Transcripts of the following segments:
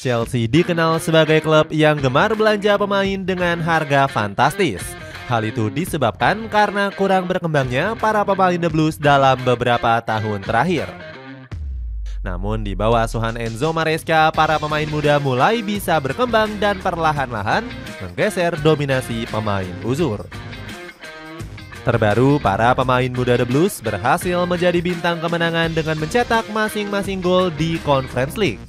Chelsea dikenal sebagai klub yang gemar belanja pemain dengan harga fantastis. Hal itu disebabkan karena kurang berkembangnya para pemain The Blues dalam beberapa tahun terakhir. Namun di bawah asuhan Enzo Maresca, para pemain muda mulai bisa berkembang dan perlahan-lahan menggeser dominasi pemain uzur. Terbaru, para pemain muda The Blues berhasil menjadi bintang kemenangan dengan mencetak masing-masing gol di Conference League.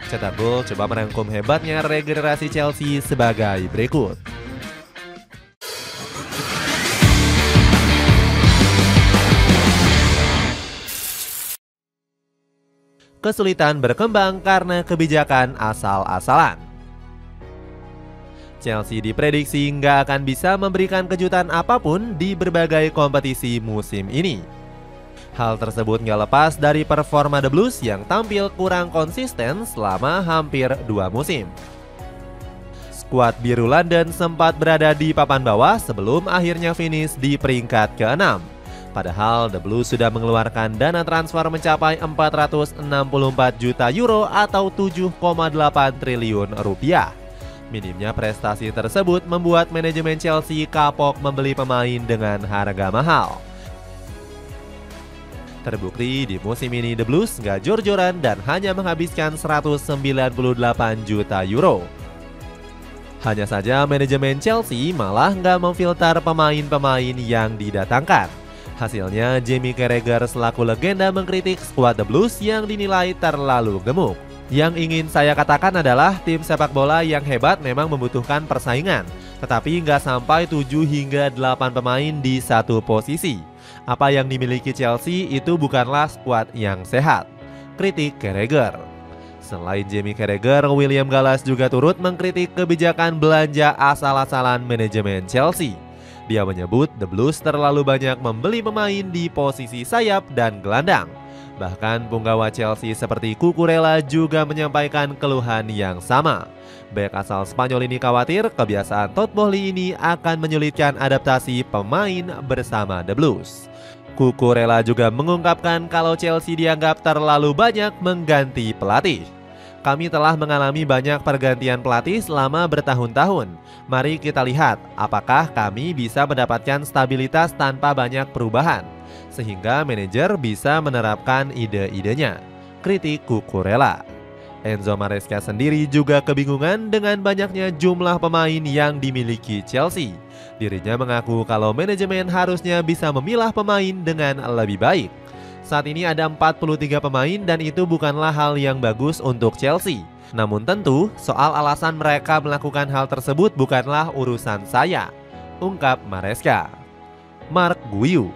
Cetak Gol coba merangkum hebatnya regenerasi Chelsea sebagai berikut. Kesulitan berkembang karena kebijakan asal-asalan. Chelsea diprediksi nggak akan bisa memberikan kejutan apapun di berbagai kompetisi musim ini. Hal tersebut nggak lepas dari performa The Blues yang tampil kurang konsisten selama hampir 2 musim. Skuad biru London sempat berada di papan bawah sebelum akhirnya finish di peringkat ke-6. Padahal The Blues sudah mengeluarkan dana transfer mencapai 464 juta euro atau 7,8 triliun rupiah. Minimnya prestasi tersebut membuat manajemen Chelsea kapok membeli pemain dengan harga mahal. Terbukti di musim ini The Blues nggak jor-joran dan hanya menghabiskan 198 juta euro. Hanya saja manajemen Chelsea malah nggak memfilter pemain-pemain yang didatangkan. Hasilnya Jamie Carragher selaku legenda mengkritik skuad The Blues yang dinilai terlalu gemuk. Yang ingin saya katakan adalah tim sepak bola yang hebat memang membutuhkan persaingan, tetapi nggak sampai 7 hingga 8 pemain di satu posisi. Apa yang dimiliki Chelsea itu bukanlah skuad yang sehat, kritik Carragher. Selain Jamie Carragher, William Gallas juga turut mengkritik kebijakan belanja asal-asalan manajemen Chelsea. Dia menyebut The Blues terlalu banyak membeli pemain di posisi sayap dan gelandang. Bahkan punggawa Chelsea seperti Cucurella juga menyampaikan keluhan yang sama. Bek asal Spanyol ini khawatir kebiasaan Todd Boehly ini akan menyulitkan adaptasi pemain bersama The Blues. Cucurella juga mengungkapkan kalau Chelsea dianggap terlalu banyak mengganti pelatih. Kami telah mengalami banyak pergantian pelatih selama bertahun-tahun. Mari kita lihat apakah kami bisa mendapatkan stabilitas tanpa banyak perubahan, sehingga manajer bisa menerapkan ide-idenya, kritik Cucurella. Enzo Maresca sendiri juga kebingungan dengan banyaknya jumlah pemain yang dimiliki Chelsea. Dirinya mengaku kalau manajemen harusnya bisa memilah pemain dengan lebih baik. Saat ini ada 43 pemain dan itu bukanlah hal yang bagus untuk Chelsea. Namun tentu soal alasan mereka melakukan hal tersebut bukanlah urusan saya, ungkap Maresca. Mark Guiu.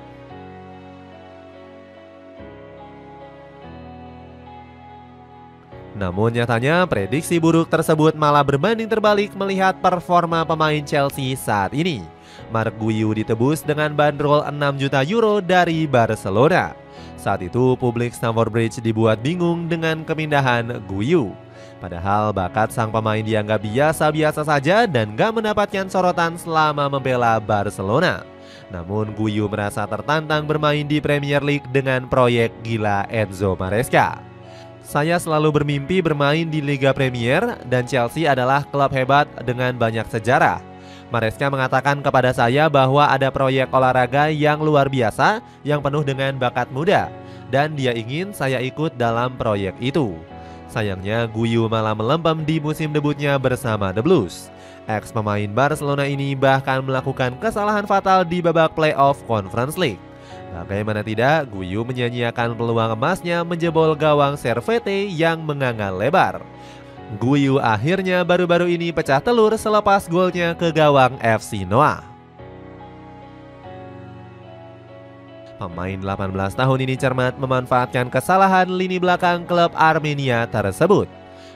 Namun nyatanya prediksi buruk tersebut malah berbanding terbalik melihat performa pemain Chelsea saat ini. Mark Guiu ditebus dengan bandrol 6 juta euro dari Barcelona. Saat itu publik Stamford Bridge dibuat bingung dengan kepindahan Guiu. Padahal bakat sang pemain dianggap biasa-biasa saja dan gak mendapatkan sorotan selama membela Barcelona. Namun Guiu merasa tertantang bermain di Premier League dengan proyek gila Enzo Maresca. Saya selalu bermimpi bermain di Liga Premier dan Chelsea adalah klub hebat dengan banyak sejarah. Maresca mengatakan kepada saya bahwa ada proyek olahraga yang luar biasa yang penuh dengan bakat muda dan dia ingin saya ikut dalam proyek itu. Sayangnya Guiu malah melempem di musim debutnya bersama The Blues. Ex pemain Barcelona ini bahkan melakukan kesalahan fatal di babak playoff Conference League. Bagaimana tidak, Guiu menyanyiakan peluang emasnya menjebol gawang Servette yang mengangal lebar. Guiu akhirnya baru-baru ini pecah telur selepas golnya ke gawang FC Noah. Pemain 18 tahun ini cermat memanfaatkan kesalahan lini belakang klub Armenia tersebut.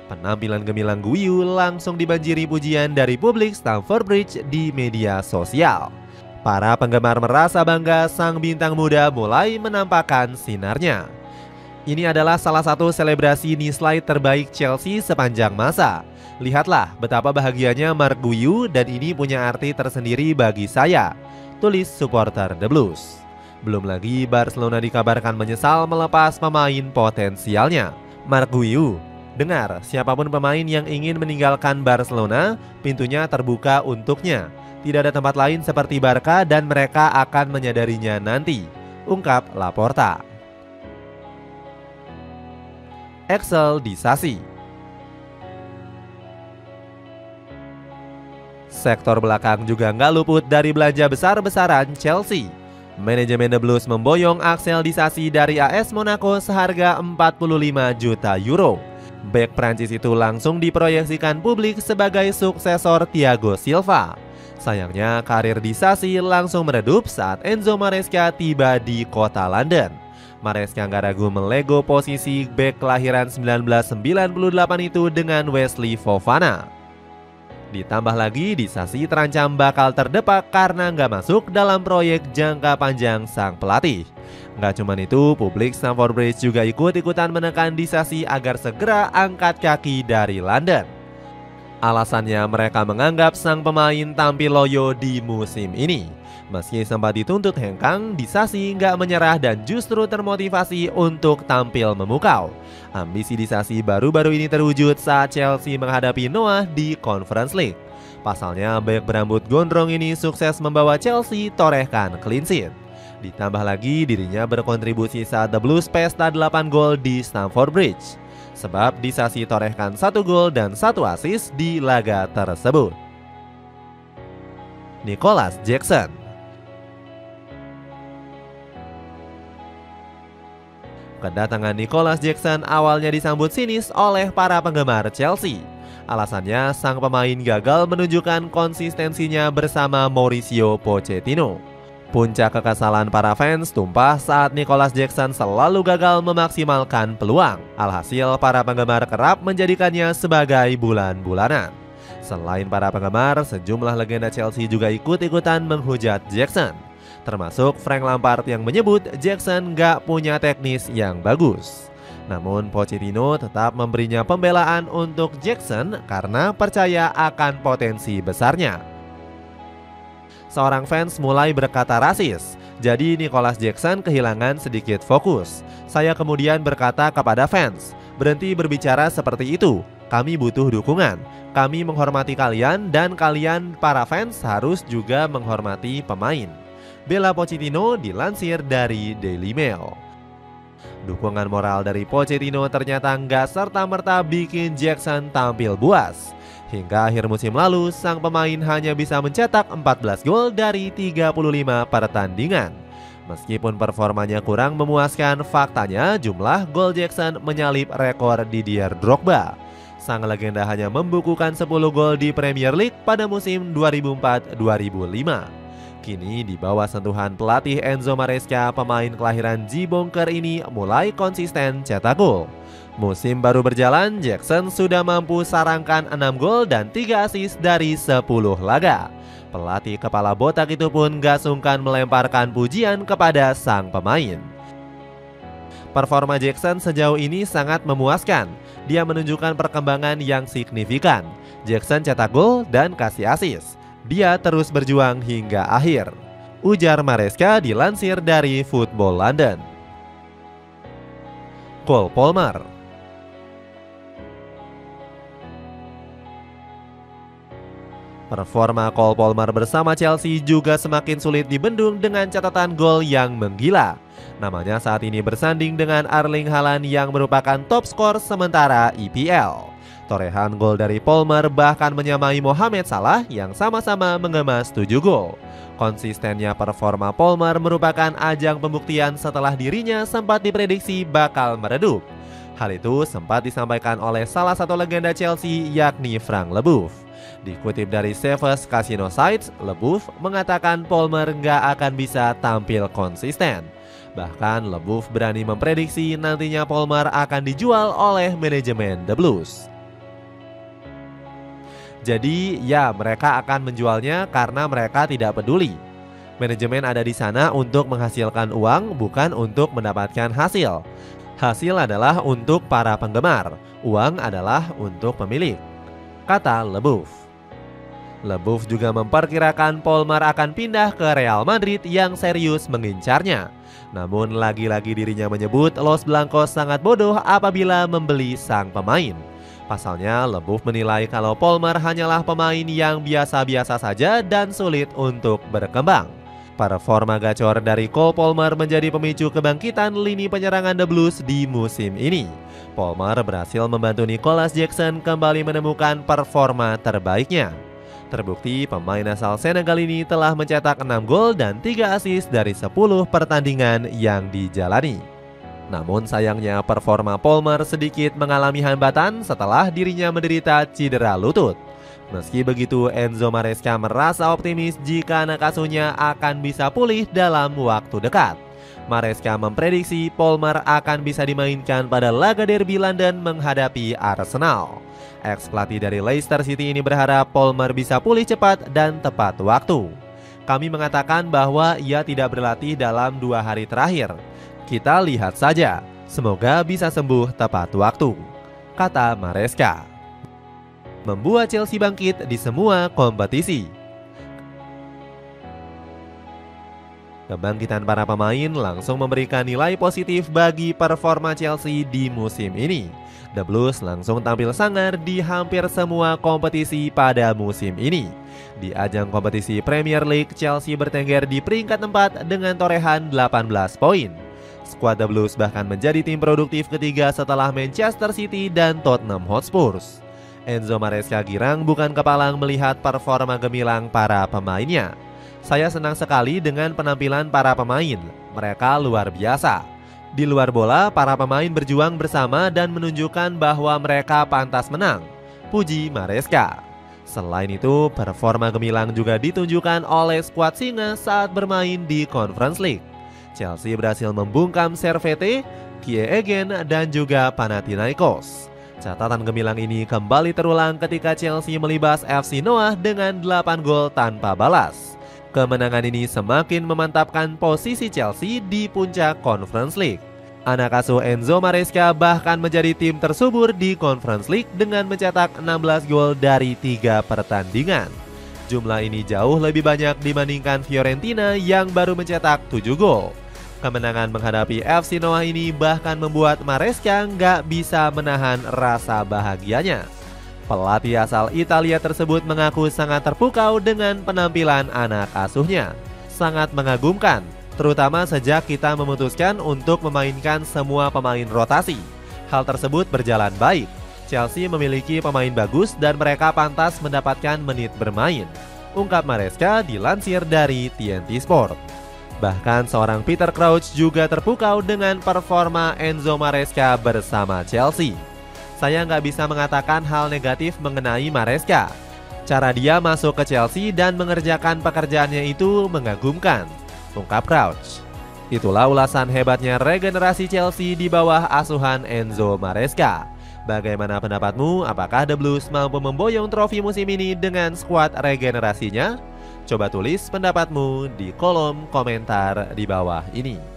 Penampilan gemilang Guiu langsung dibanjiri pujian dari publik Stamford Bridge di media sosial. Para penggemar merasa bangga sang bintang muda mulai menampakkan sinarnya. Ini adalah salah satu selebrasi nilai terbaik Chelsea sepanjang masa. Lihatlah betapa bahagianya Mark Guiu dan ini punya arti tersendiri bagi saya, tulis supporter The Blues. Belum lagi Barcelona dikabarkan menyesal melepas pemain potensialnya. Mark Guiu, Dengar, siapapun pemain yang ingin meninggalkan Barcelona, pintunya terbuka untuknya. Tidak ada tempat lain seperti Barca dan mereka akan menyadarinya nanti, ungkap Laporta. Excel Disasi. Sektor belakang juga nggak luput dari belanja besar-besaran Chelsea. Manajemen The Blues memboyong Axel Disasi dari AS Monaco seharga 45 juta euro. Bek Prancis itu langsung diproyeksikan publik sebagai suksesor Thiago Silva. Sayangnya karir Disasi langsung meredup saat Enzo Maresca tiba di kota London. Maresca nggak ragu melego posisi bek kelahiran 1998 itu dengan Wesley Fofana. Ditambah lagi Disasi terancam bakal terdepak karena nggak masuk dalam proyek jangka panjang sang pelatih. Nggak cuman itu, publik Stamford Bridge juga ikut-ikutan menekan Disasi agar segera angkat kaki dari London. Alasannya mereka menganggap sang pemain tampil loyo di musim ini. Meski sempat dituntut hengkang, Disasi nggak menyerah dan justru termotivasi untuk tampil memukau. Ambisi Disasi baru-baru ini terwujud saat Chelsea menghadapi Noah di Conference League. Pasalnya, bek berambut gondrong ini sukses membawa Chelsea torehkan clean sheet. Ditambah lagi dirinya berkontribusi saat The Blues pesta 8 gol di Stamford Bridge. Sebab Disasi torehkan 1 gol dan 1 assist di laga tersebut. Nicholas Jackson. Kedatangan Nicholas Jackson awalnya disambut sinis oleh para penggemar Chelsea. Alasannya sang pemain gagal menunjukkan konsistensinya bersama Mauricio Pochettino. Puncak kekesalan para fans tumpah saat Nicholas Jackson selalu gagal memaksimalkan peluang. Alhasil para penggemar kerap menjadikannya sebagai bulan-bulanan. Selain para penggemar, sejumlah legenda Chelsea juga ikut-ikutan menghujat Jackson. Termasuk Frank Lampard yang menyebut Jackson nggak punya teknis yang bagus. Namun Pochettino tetap memberinya pembelaan untuk Jackson karena percaya akan potensi besarnya. Seorang fans mulai berkata rasis, jadi Nicholas Jackson kehilangan sedikit fokus. Saya kemudian berkata kepada fans, berhenti berbicara seperti itu, kami butuh dukungan. Kami menghormati kalian dan kalian para fans harus juga menghormati pemain. Bela Pochettino dilansir dari Daily Mail. Dukungan moral dari Pochettino ternyata nggak serta-merta bikin Jackson tampil buas. Hingga akhir musim lalu, sang pemain hanya bisa mencetak 14 gol dari 35 pertandingan. Meskipun performanya kurang memuaskan, faktanya jumlah gol Jackson menyalip rekor Didier Drogba. Sang legenda hanya membukukan 10 gol di Premier League pada musim 2004-2005. Kini di bawah sentuhan pelatih Enzo Maresca, pemain kelahiran Jibongker ini mulai konsisten cetak gol. Musim baru berjalan, Jackson sudah mampu sarangkan 6 gol dan 3 assist dari 10 laga. Pelatih kepala botak itu pun gak sungkan melemparkan pujian kepada sang pemain. Performa Jackson sejauh ini sangat memuaskan. Dia menunjukkan perkembangan yang signifikan. Jackson cetak gol dan kasih assist. Dia terus berjuang hingga akhir, ujar Maresca dilansir dari Football London. Cole Palmer. Performa Cole Palmer bersama Chelsea juga semakin sulit dibendung dengan catatan gol yang menggila. Namanya saat ini bersanding dengan Erling Haaland yang merupakan top skor sementara EPL. Torehan gol dari Palmer bahkan menyamai Mohamed Salah yang sama-sama mengemas 7 gol. Konsistennya performa Palmer merupakan ajang pembuktian setelah dirinya sempat diprediksi bakal meredup. Hal itu sempat disampaikan oleh salah satu legenda Chelsea yakni Frank Leboeuf. Dikutip dari Sevens Casino Sites, Leboeuf mengatakan Palmer nggak akan bisa tampil konsisten. Bahkan Leboeuf berani memprediksi nantinya Palmer akan dijual oleh manajemen The Blues. Jadi ya mereka akan menjualnya karena mereka tidak peduli. Manajemen ada di sana untuk menghasilkan uang, bukan untuk mendapatkan hasil. Hasil adalah untuk para penggemar, uang adalah untuk pemilik, kata Leboeuf. Leboeuf juga memperkirakan Polmar akan pindah ke Real Madrid yang serius mengincarnya. Namun lagi-lagi dirinya menyebut Los Blancos sangat bodoh apabila membeli sang pemain. Pasalnya, Leboeuf menilai kalau Polmar hanyalah pemain yang biasa-biasa saja dan sulit untuk berkembang. Performa gacor dari Cole Palmer menjadi pemicu kebangkitan lini penyerangan The Blues di musim ini. Palmer berhasil membantu Nicolas Jackson kembali menemukan performa terbaiknya. Terbukti pemain asal Senegal ini telah mencetak 6 gol dan 3 assist dari 10 pertandingan yang dijalani. Namun sayangnya performa Palmer sedikit mengalami hambatan setelah dirinya menderita cedera lutut. Meski begitu, Enzo Maresca merasa optimis jika anak asuhnya akan bisa pulih dalam waktu dekat. Maresca memprediksi Palmer akan bisa dimainkan pada laga derby London menghadapi Arsenal. Ex-pelatih dari Leicester City ini berharap Palmer bisa pulih cepat dan tepat waktu. Kami mengatakan bahwa ia tidak berlatih dalam 2 hari terakhir. Kita lihat saja, semoga bisa sembuh tepat waktu, kata Maresca. Membuat Chelsea bangkit di semua kompetisi. Kebangkitan para pemain langsung memberikan nilai positif bagi performa Chelsea di musim ini. The Blues langsung tampil sangar di hampir semua kompetisi pada musim ini. Di ajang kompetisi Premier League, Chelsea bertengger di peringkat 4 dengan torehan 18 poin. Skuad The Blues bahkan menjadi tim produktif ketiga setelah Manchester City dan Tottenham Hotspur. Enzo Maresca girang bukan kepalang melihat performa gemilang para pemainnya. Saya senang sekali dengan penampilan para pemain, mereka luar biasa. Di luar bola, para pemain berjuang bersama dan menunjukkan bahwa mereka pantas menang, puji Maresca. Selain itu, performa gemilang juga ditunjukkan oleh skuad Singa saat bermain di Conference League. Chelsea berhasil membungkam Servette, Kie Egen, dan juga Panathinaikos. Catatan gemilang ini kembali terulang ketika Chelsea melibas FC Noah dengan 8 gol tanpa balas. Kemenangan ini semakin memantapkan posisi Chelsea di puncak Conference League. Anak asuh Enzo Maresca bahkan menjadi tim tersubur di Conference League dengan mencetak 16 gol dari 3 pertandingan. Jumlah ini jauh lebih banyak dibandingkan Fiorentina yang baru mencetak 7 gol. Kemenangan menghadapi FC Noah ini bahkan membuat Maresca nggak bisa menahan rasa bahagianya. Pelatih asal Italia tersebut mengaku sangat terpukau dengan penampilan anak asuhnya. Sangat mengagumkan, terutama sejak kita memutuskan untuk memainkan semua pemain rotasi. Hal tersebut berjalan baik. Chelsea memiliki pemain bagus dan mereka pantas mendapatkan menit bermain, ungkap Maresca dilansir dari TNT Sport. Bahkan seorang Peter Crouch juga terpukau dengan performa Enzo Maresca bersama Chelsea. Saya nggak bisa mengatakan hal negatif mengenai Maresca. Cara dia masuk ke Chelsea dan mengerjakan pekerjaannya itu mengagumkan, ungkap Crouch. Itulah ulasan hebatnya regenerasi Chelsea di bawah asuhan Enzo Maresca. Bagaimana pendapatmu? Apakah The Blues mampu memboyong trofi musim ini dengan skuad regenerasinya? Coba tulis pendapatmu di kolom komentar di bawah ini.